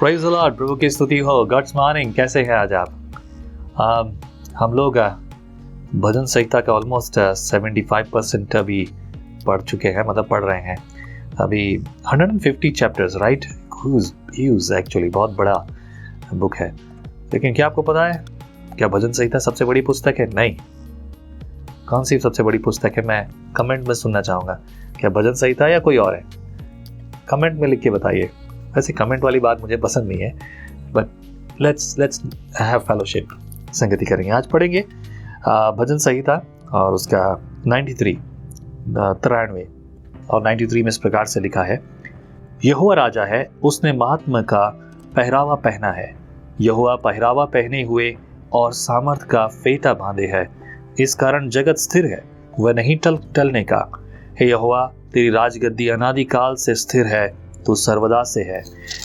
Praise the Lord, प्रभु की स्तुति हो। गुड मॉर्निंग, कैसे हैं आज आप? हम लोग भजन संहिता का ऑलमोस्ट 75% अभी पढ़ चुके हैं, मतलब पढ़ रहे हैं अभी 150 चैप्टर्स, राइट? ह्यूज एक्चुअली बहुत बड़ा बुक है। लेकिन क्या आपको पता है क्या भजन संहिता सबसे बड़ी पुस्तक है? नहीं। कौन सी सबसे बड़ी पुस्तक है? मैं कमेंट में सुनना चाहूँगा। क्या भजन संहिता या कोई और है? कमेंट में लिख के बताइए। वैसे कमेंट वाली बात मुझे पसंद नहीं है, बट लेट्स हैव फेलोशिप, संगति करेंगे। आज पढ़ेंगे भजन संहिता और उसका 93 और 93 में इस प्रकार से लिखा है। यहोवा राजा है, उसने महात्मा का पहरावा पहना है। यहोवा पहरावा पहने हुए और सामर्थ का फेटा बांधे है। इस कारण जगत स्थिर है, वह नहीं टलने का। हे यहोवा, तेरी राजगद्दी अनादि काल से स्थिर है, तू सर्वदा से है।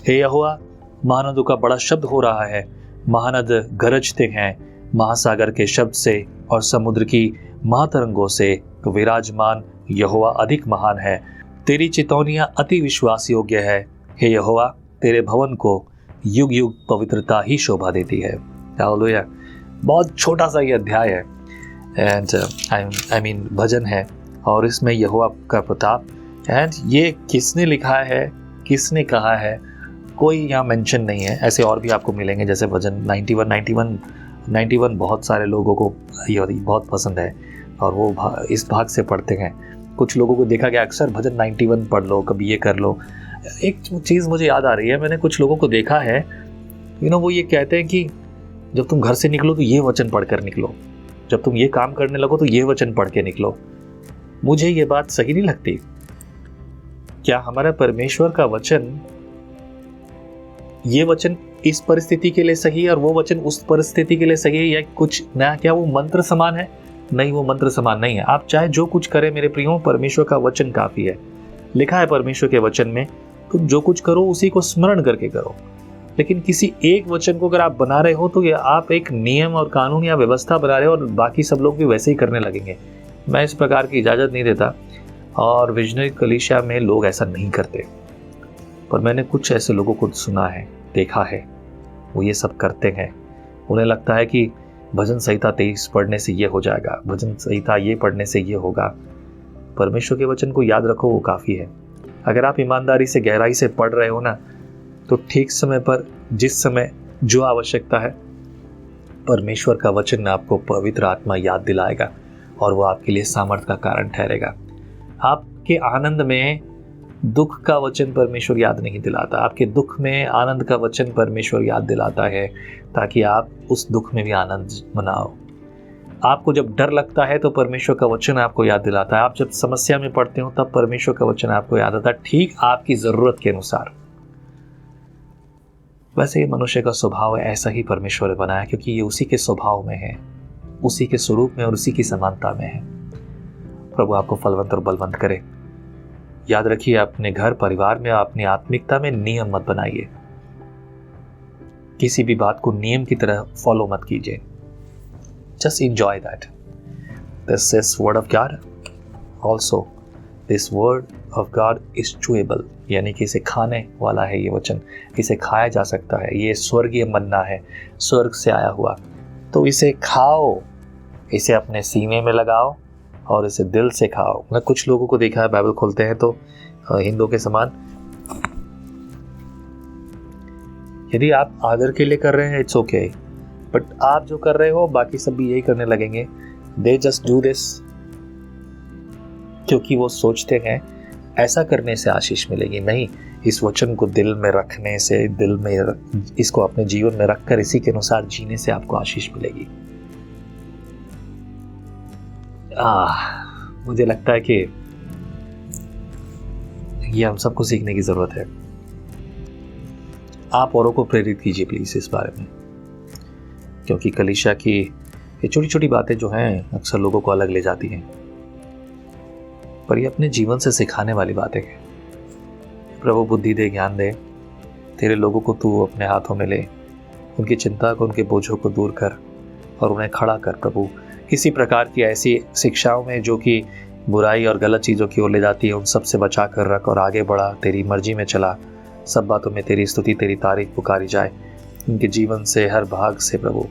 हे यहोवा, महानदों का बड़ा शब्द हो रहा है, महानद गरजते हैं महासागर के शब्द से और समुद्र की महातरंगों से। तो विराजमान यहोवा अधिक महान है, तेरी चितौनियां अति विश्वास योग्य है। हे यहोवा, तेरे भवन को युग युग पवित्रता ही शोभा देती है। हालेलुया। बहुत छोटा सा ये अध्याय है एंड आई मीन भजन है, और इसमें यहोवा का प्रताप। एंड ये किसने लिखा है, किसने कहा है, कोई यहाँ मेंशन नहीं है। ऐसे और भी आपको मिलेंगे, जैसे भजन 91 बहुत सारे लोगों को ये बहुत पसंद है और वो इस भाग से पढ़ते हैं। कुछ लोगों को देखा गया अक्सर भजन 91 पढ़ लो, कभी ये कर लो। एक चीज़ मुझे याद आ रही है, मैंने कुछ लोगों को देखा है, वो ये कहते हैं कि जब तुम घर से निकलो तो ये वचन पढ़ कर निकलो, जब तुम ये काम करने लगो तो ये वचन पढ़ के निकलो। मुझे ये बात सही नहीं लगती। क्या हमारा परमेश्वर का वचन, ये वचन इस परिस्थिति के लिए सही है और वो वचन उस परिस्थिति के लिए सही है, या कुछ नया? क्या वो मंत्र समान है? नहीं, वो मंत्र समान नहीं है। आप चाहे जो कुछ करें मेरे प्रियो, परमेश्वर का वचन काफी है। लिखा है परमेश्वर के वचन में, तुम जो कुछ करो उसी को स्मरण करके करो। लेकिन किसी एक वचन को अगर आप बना रहे हो तो ये आप एक नियम और कानून या व्यवस्था बना रहे हो और बाकी सब लोग भी वैसे ही करने लगेंगे। मैं इस प्रकार की इजाज़त नहीं देता, और विजनरी कलीसिया में लोग ऐसा नहीं करते। पर मैंने कुछ ऐसे लोगों को सुना है, देखा है, वो ये सब करते हैं। उन्हें लगता है कि भजन संहिता 23 पढ़ने से ये हो जाएगा, भजन संहिता ये पढ़ने से ये होगा। परमेश्वर के वचन को याद रखो, वो काफ़ी है। अगर आप ईमानदारी से गहराई से पढ़ रहे हो ना, तो ठीक समय पर, जिस समय जो आवश्यकता है, परमेश्वर का वचन आपको पवित्र आत्मा याद दिलाएगा और वो आपके लिए सामर्थ का कारण ठहरेगा। आपके आनंद में दुख का वचन परमेश्वर याद नहीं दिलाता, आपके दुख में आनंद का वचन परमेश्वर याद दिलाता है, ताकि आप उस दुख में भी आनंद मनाओ। आपको जब डर लगता है तो परमेश्वर का वचन आपको याद दिलाता है। आप जब समस्या में पड़ते हो तब परमेश्वर का वचन आपको याद आता है, ठीक आपकी ज़रूरत के अनुसार। वैसे ये मनुष्य का स्वभाव है, ऐसा ही परमेश्वर ने बनाया, क्योंकि ये उसी के स्वभाव में है, उसी के स्वरूप में और उसी की समानता में है। प्रभु आपको फलवंत और बलवंत करे। याद रखिए, अपने घर परिवार में, अपनी आत्मिकता में नियम मत बनाइए। किसी भी बात को नियम की तरह फॉलो मत कीजिए। Just enjoy that. This is word of God. Also this word of God is chewable, यानी कि इसे खाने वाला है ये वचन, इसे खाया जा सकता है। ये स्वर्गीय मन्ना है, स्वर्ग से आया हुआ। तो इसे खाओ, इसे अपने सीने में लगाओ और इसे दिल से खाओ। मैं कुछ लोगों को देखा है, बाइबल खोलते हैं तो हिंदुओं के समान, यदि आप आदर के लिए कर रहे हैं इट्स ओके, बट आप जो कर रहे हो बाकी सब भी यही करने लगेंगे। दे जस्ट डू दिस, क्योंकि वो सोचते हैं ऐसा करने से आशीष मिलेगी। नहीं, इस वचन को दिल में रखने से, दिल में इसको अपने जीवन में रखकर इसी के अनुसार जीने से आपको आशीष मिलेगी। मुझे लगता है कि ये हम सबको सीखने की जरूरत है। आप औरों को प्रेरित कीजिए प्लीज इस बारे में, क्योंकि कलीसिया की ये छोटी छोटी बातें जो हैं अक्सर लोगों को अलग ले जाती हैं, पर ये अपने जीवन से सिखाने वाली बातें हैं। प्रभु बुद्धि दे, ज्ञान दे, तेरे लोगों को तू अपने हाथों में ले, उनकी चिंता को, उनके बोझों को दूर कर और उन्हें खड़ा कर। प्रभु किसी प्रकार की ऐसी शिक्षाओं में जो कि बुराई और गलत चीज़ों की ओर ले जाती है, उन सब से बचा कर रख और आगे बढ़ा, तेरी मर्जी में चला। सब बातों में तेरी स्तुति, तेरी तारीफ पुकारी जाए। उनके जीवन से, हर भाग से प्रभु,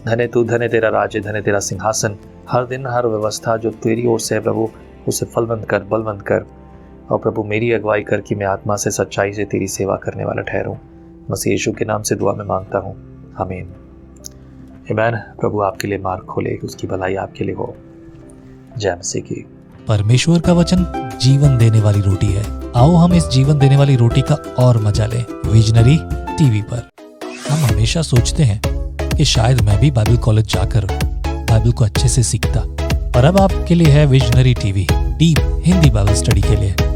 धन्य तू, धन्य तेरा राज्य, धन्य तेरा सिंहासन। हर दिन हर व्यवस्था जो तेरी ओर से है प्रभु, उसे फलवंत कर, बलवंत कर। और प्रभु मेरी अगुवाई कर कि मैं आत्मा से, सच्चाई से तेरी सेवा करने वाला ठहरूं। मसीह यीशु के नाम से दुआ में मांगता हूँ, आमीन। आमीन। प्रभु आपके लिए मार्ग खोले, उसकी भलाई आपके लिए हो। जय मसीह की। परमेश्वर का वचन जीवन देने वाली रोटी है। आओ हम इस जीवन देने वाली रोटी का और मजा लें विजनरी टीवी पर। हम हमेशा सोचते हैं कि शायद मैं भी बाइबल कॉलेज जाकर बाइबल को अच्छे से सीखता, और अब आपके लिए है visionary TV, deep Hindi Bible study के लिए।